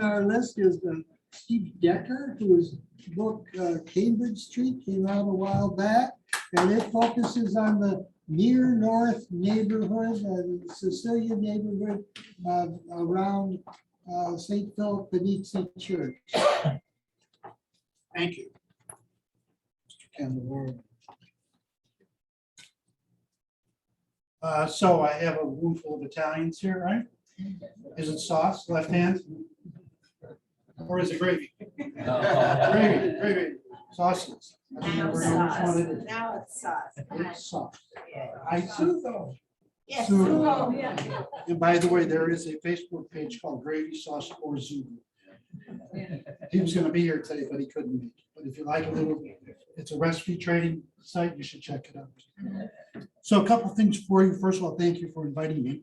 our list is Steve Decker, whose book Cambridge Street came out a while back, and it focuses on the near north neighborhood, the Sicilian neighborhood around St. Philip Benizi Church. Thank you. Mr. Kendall. So I have a room full of Italians here, right? Is it sauce, left hand? Or is it gravy? Gravy, sauces. I Now never know which one it is. Now it's sauce. It's sauce. Yes. Sugo. Yeah. And by the way, there is a Facebook page called Gravy Sauce or Zugo. He was gonna be here today, but he couldn't make it. But if you like a little, it's a recipe trading site, you should check it out. So a couple things for you. First of all, thank you for inviting me.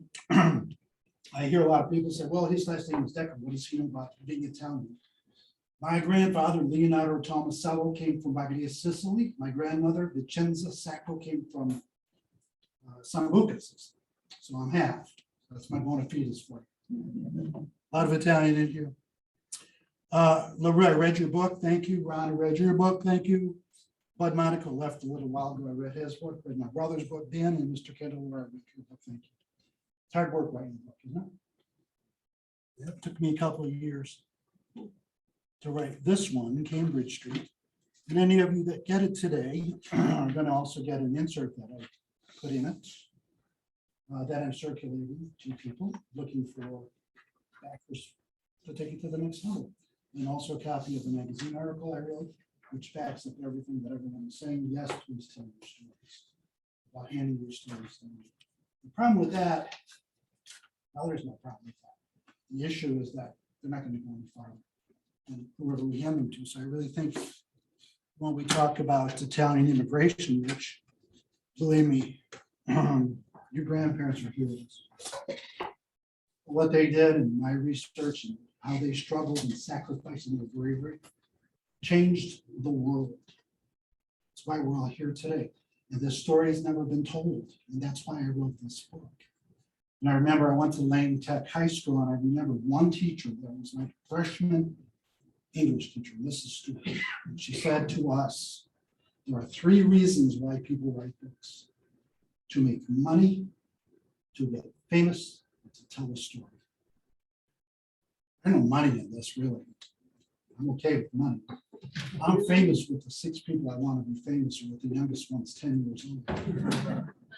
I hear a lot of people say, well, his last name is Decker. What does he know about being Italian? My grandfather, Leonardo Tomasello, came from Bagheria, Sicily. My grandmother, Vicenza Sacco, came from Sambuca, Sicily. So I'm half. That's my bona fides for you. A lot of Italian in here. Loretta, I read your book. Thank you. Ron, I read your book. Thank you. Bud Monaco left a little while ago. I read his book, read my brother's book, Dan, and Mr. Kendall. I read your book. Thank you. It's hard work writing a book, isn't it? It took me a couple of years to write this one, Cambridge Street. And any of you that get it today are going to also get an insert that I put in it that I'm circulating to people looking for backers to take it to the next level. And also a copy of the magazine article I wrote, which backs up everything that everyone is saying. Yes, please tell your stories. About handing your stories to me. The problem with that, well, there's no problem with that. The issue is that they're not going to go any farther. And whoever we hand them to. So I really think when we talk about Italian immigration, which, believe me, your grandparents are heroes. What they did and my research and how they struggled and sacrificed and their bravery changed the world. That's why we're all here today. And this story has never been told. And that's why I wrote this book. And I remember I went to Lane Tech High School, and I remember one teacher that was my freshman English teacher, Mrs. Stewart. And she said to us, there are 3 reasons why people write books: to make money, to get famous, and to tell a story. There's no money in this, really. I'm okay with money. I'm famous with the 6 people I want to be famous with. The youngest one's 10 years old.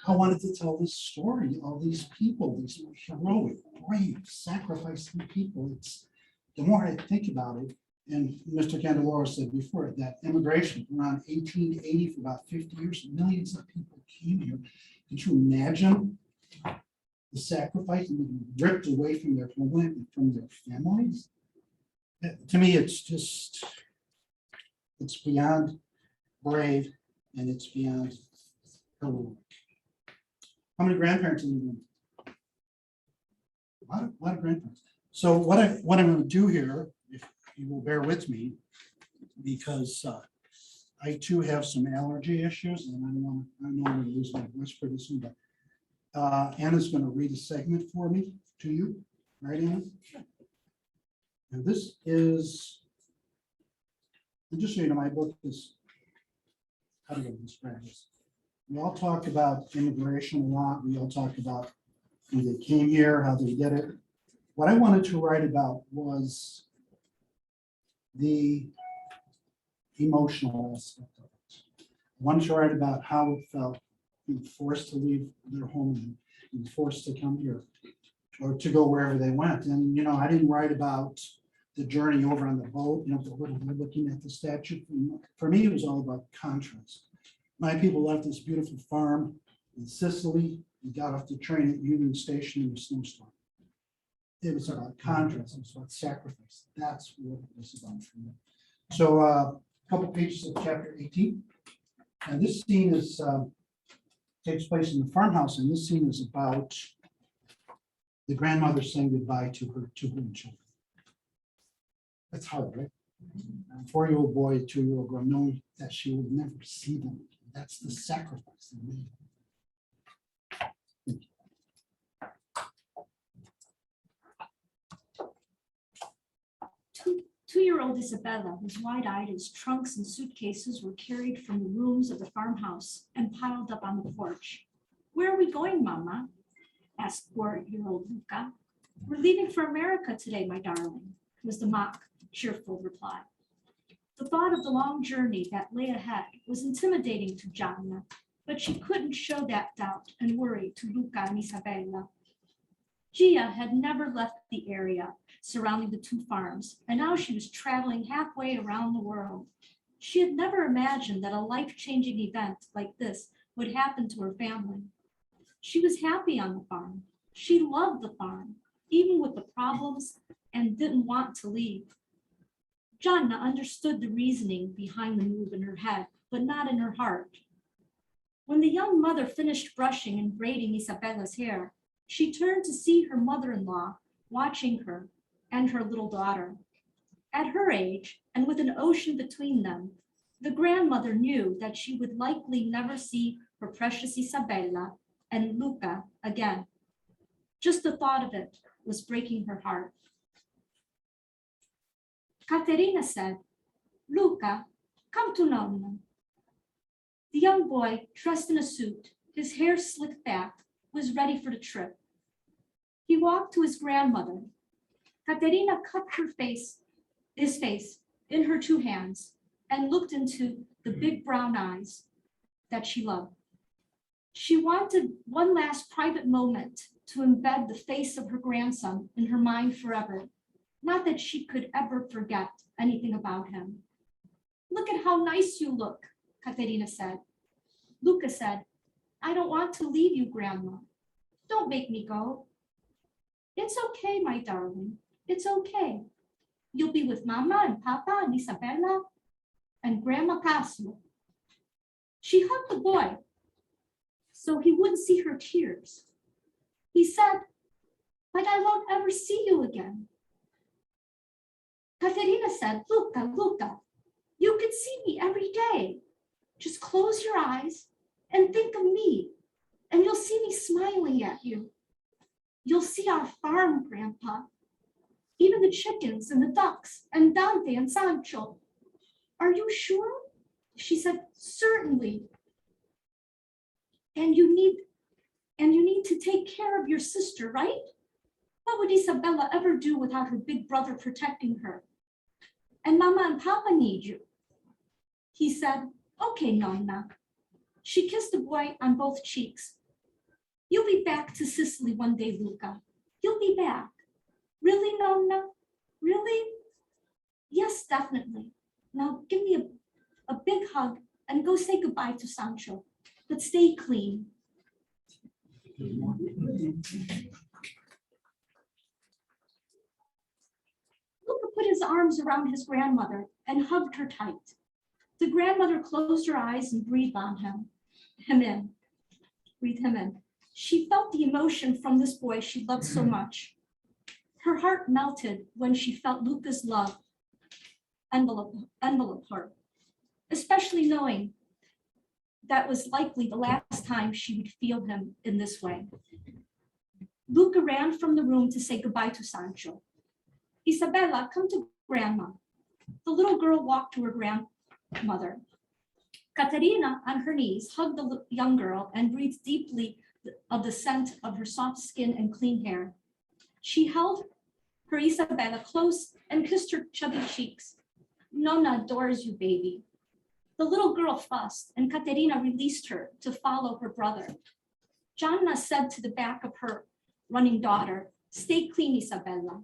I wanted to tell this story, all these people, these heroic, brave, sacrificing people. It's the more I think about it, and Mr. Candelora said before that immigration around 1880 for about 50 years, millions of people came here. Could you imagine the sacrifice and being ripped away from their homeland and from their families? To me, it's just, it's beyond brave and it's beyond heroic. How many grandparents in the room? A lot of grandparents. So what I'm going to do here, if you will bear with me, because I too have some allergy issues, and I know I'm going to lose my voice pretty soon, but Anna's going to read a segment for me to you, right, Anna? And this is, and just so you know, my book is, how do I describe this? We all talk about immigration a lot. We all talk about when they came here, how they did it. What I wanted to write about was the emotional aspect of it. I wanted to write about how it felt being forced to leave their homeland and forced to come here or to go wherever they went. And, you know, I didn't write about the journey over on the boat, you know, looking at the statue. For me, it was all about contrast. My people left this beautiful farm in Sicily and got off the train at Union Station in a snowstorm. It was about contrast, it was about sacrifice. That's what it was about for me. So a couple pages of chapter 18. And this scene is takes place in the farmhouse, and this scene is about the grandmother saying goodbye to her 2 grandchildren. That's hard, right? A 4-year-old boy, 2-year-old girl, knowing that she will never see them. That's the sacrifice they made. Two-year-old Isabella was wide-eyed as trunks and suitcases were carried from the rooms of the farmhouse and piled up on the porch. "Where are we going, Mama?" asked 4-year-old Luca. "We're leaving for America today, my darling," was the mock, cheerful reply. The thought of the long journey that lay ahead was intimidating to Gianna, but she couldn't show that doubt and worry to Luca and Isabella. Gia had never left the area surrounding the two farms, and now she was traveling halfway around the world. She had never imagined that a life-changing event like this would happen to her family. She was happy on the farm. She loved the farm, even with the problems, and didn't want to leave. Gianna understood the reasoning behind the move in her head, but not in her heart. When the young mother finished brushing and braiding Isabella's hair, she turned to see her mother-in-law watching her and her little daughter. At her age, and with an ocean between them, the grandmother knew that she would likely never see her precious Isabella and Luca again. Just the thought of it was breaking her heart. Caterina said, "Luca, come to Nonna." The young boy, dressed in a suit, his hair slicked back, was ready for the trip. He walked to his grandmother. Caterina cupped his face in her two hands and looked into the big brown eyes that she loved. She wanted one last private moment to embed the face of her grandson in her mind forever. Not that she could ever forget anything about him. "Look at how nice you look," Caterina said. Luca said, "I don't want to leave you, Grandma. Don't make me go." "It's okay, my darling. It's okay. You'll be with Mama and Papa and Isabella and Grandma Casa." She hugged the boy so he wouldn't see her tears. He said, "But I won't ever see you again." Caterina said, "Luca, Luca, you can see me every day. Just close your eyes and think of me, and you'll see me smiling at you. You'll see our farm, Grandpa, even the chickens and the ducks and Dante and Sancho." "Are you sure?" She said, "Certainly. And you need to take care of your sister, right? What would Isabella ever do without her big brother protecting her? And Mama and Papa need you." He said, "Okay, Nonna." She kissed the boy on both cheeks. "You'll be back to Sicily one day, Luca. You'll be back." "Really, Nonna? Really?" "Yes, definitely. Now give me a big hug and go say goodbye to Sancho. But stay clean." Luca put his arms around his grandmother and hugged her tight. The grandmother closed her eyes and breathed on him in. She felt the emotion from this boy she loved so much. Her heart melted when she felt Luca's love envelop her, especially knowing that was likely the last time she would feel him in this way. Luca ran from the room to say goodbye to Sancho. "Isabella, come to Grandma." The little girl walked to her grandmother. Caterina, on her knees, hugged the young girl and breathed deeply of the scent of her soft skin and clean hair. She held her Isabella close and kissed her chubby cheeks. "Nonna adores you, baby." The little girl fussed, and Caterina released her to follow her brother. Gianna said to the back of her running daughter, "Stay clean, Isabella."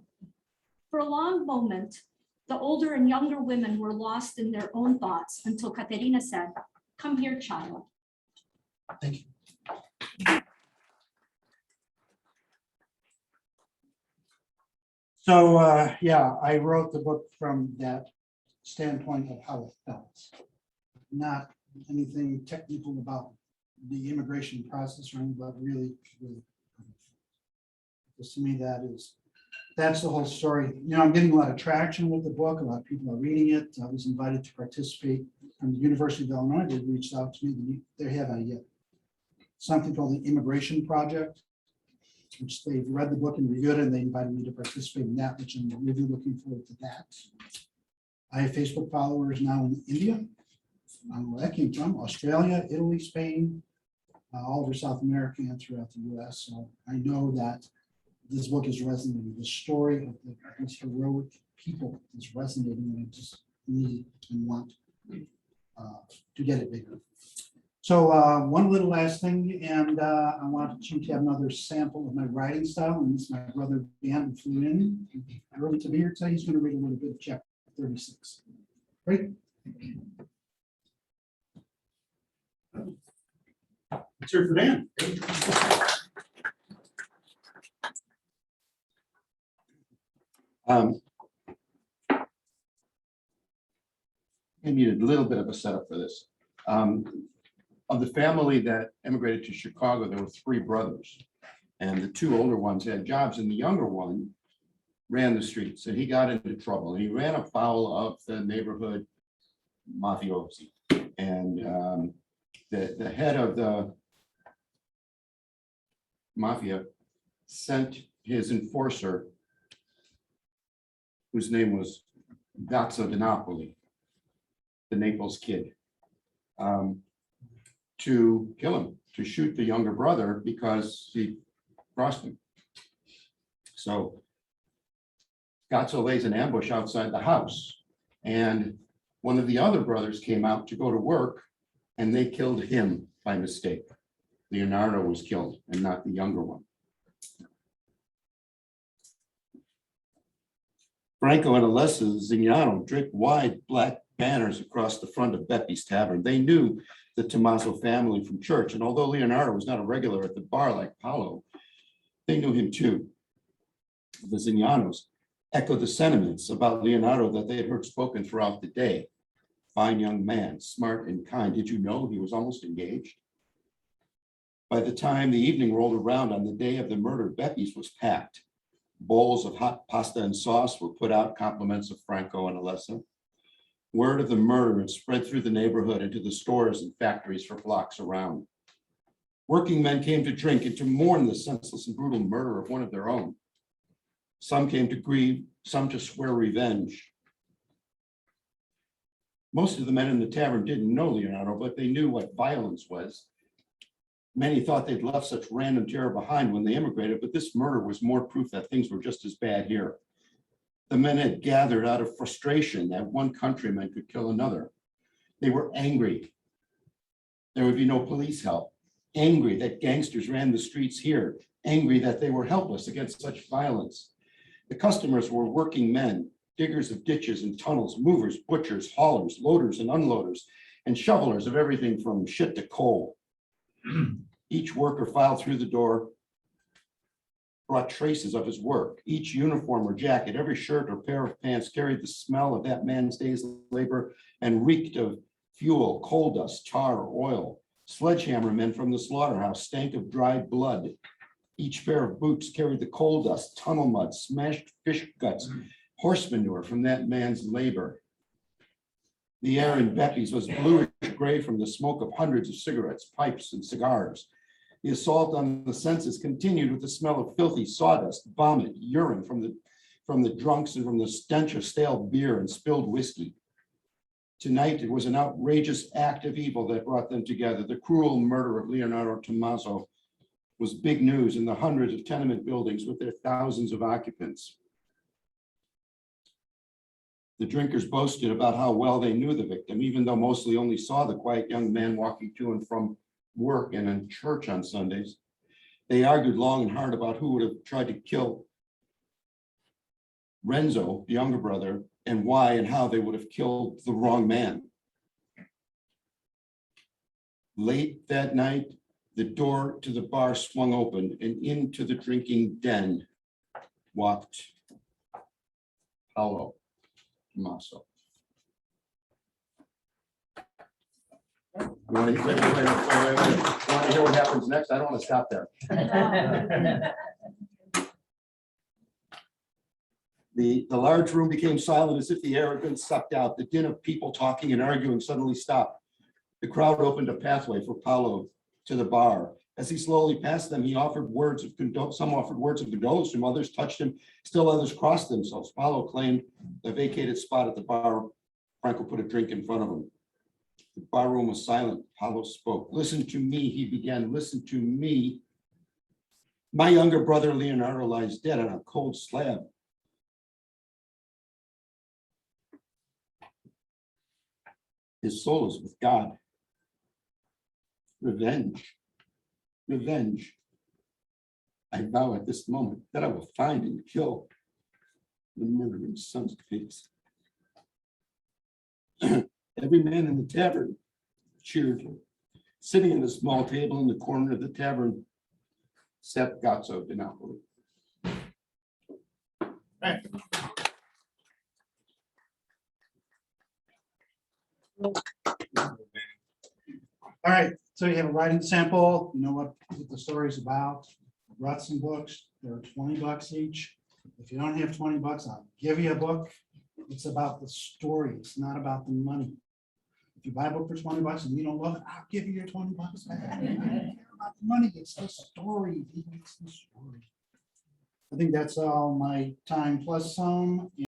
For a long moment, the older and younger women were lost in their own thoughts until Caterina said, "Come here, child." Thank you. So, yeah, I wrote the book from that standpoint of how it felt. Not anything technical about the immigration process or anything, but really. Because to me, that's the whole story. You know, I'm getting a lot of traction with the book. A lot of people are reading it. I was invited to participate from the University of Illinois. They reached out to me. They have something called the Immigration Project. which they've read the book and reviewed it, and they invited me to participate in that, which I'm really looking forward to that. I have Facebook followers now in India, where that came from, Australia, Italy, Spain, all over South America and throughout the US. So I know that this book is resonating. The story of these heroic people is resonating, and I just need and want to get it bigger. So one little last thing, and I wanted you to have another sample of my writing style, and this is my brother Dan who flew in early to be here today. He's going to read a little bit of chapter 36. Great. Let's hear it for Dan. I needed a little bit of a setup for this. Of the family that immigrated to Chicago, there were 3 brothers. And the 2 older ones had jobs, and the younger one ran the streets, and he got into trouble. He ran afoul of the neighborhood mafiosi. And the head of the mafia sent his enforcer, whose name was Gazza di Napoli, the Naples kid, to kill him, to shoot the younger brother because he crossed him. So Gazza lays an ambush outside the house, and one of the other brothers came out to go to work, and they killed him by mistake. Leonardo was killed and not the younger one. Franco and Alessa Zignano draped wide black banners across the front of Beppy's Tavern. They knew the Tommaso family from church, and although Leonardo was not a regular at the bar like Paolo, they knew him too. The Zignanos echoed the sentiments about Leonardo that they had heard spoken throughout the day. Fine young man, smart and kind. Did you know he was almost engaged? By the time the evening rolled around on the day of the murder, Beppy's was packed. Bowls of hot pasta and sauce were put out, compliments of Franco and Alessa. Word of the murder had spread through the neighborhood into the stores and factories for blocks around. Working men came to drink and to mourn the senseless and brutal murder of one of their own. Some came to grieve, some to swear revenge. Most of the men in the tavern didn't know Leonardo, but they knew what violence was. Many thought they'd left such random terror behind when they immigrated, but this murder was more proof that things were just as bad here. The men had gathered out of frustration that one countryman could kill another. They were angry there would be no police help, angry that gangsters ran the streets here, angry that they were helpless against such violence. The customers were working men, diggers of ditches and tunnels, movers, butchers, haulers, loaders and unloaders, and shovelers of everything from shit to coal. Each worker filed through the door, brought traces of his work. Each uniform or jacket, every shirt or pair of pants carried the smell of that man's day's labor and reeked of fuel, coal dust, tar, or oil. Sledgehammer men from the slaughterhouse stank of dried blood. Each pair of boots carried the coal dust, tunnel mud, smashed fish guts, horse manure from that man's labor. The air in Beppy's was bluish gray from the smoke of hundreds of cigarettes, pipes, and cigars. The assault on the senses continued with the smell of filthy sawdust, vomit, urine from the drunks and from the stench of stale beer and spilled whiskey. Tonight, it was an outrageous act of evil that brought them together. The cruel murder of Leonardo Tommaso was big news in the hundreds of tenement buildings with their thousands of occupants. The drinkers boasted about how well they knew the victim, even though mostly only saw the quiet young man walking to and from work and in church on Sundays. They argued long and hard about who would have tried to kill Renzo, the younger brother, and why and how they would have killed the wrong man. Late that night, the door to the bar swung open, and into the drinking den walked Paolo Tommaso. You want to, wait. You want to hear what happens next? I don't want to stop there. The large room became silent as if the air had been sucked out. The din of people talking and arguing suddenly stopped. The crowd opened a pathway for Paolo to the bar. As he slowly passed them, he offered words of some offered words of condolence from others, touched him, still others crossed themselves. Paulo claimed the vacated spot at the bar. Franco put a drink in front of him. The bar room was silent. Paulo spoke. Listen to me, he began. Listen to me. My younger brother Leonardo lies dead on a cold slab. His soul is with God. Revenge. Revenge. I vow at this moment that I will find and kill the murdering sons of pigs. Every man in the tavern cheered. Sitting at a small table in the corner of the tavern sat Gazzo di Napoli. All right, so you have a writing sample, you know what the story's about. Brought some books, they're $20 each. If you don't have $20, I'll give you a book. It's about the story, it's not about the money. If you buy a book for $20 and you don't love it, I'll give you your $20 back. I don't care about the money, it's the story. It's the story. I think that's all my time plus some.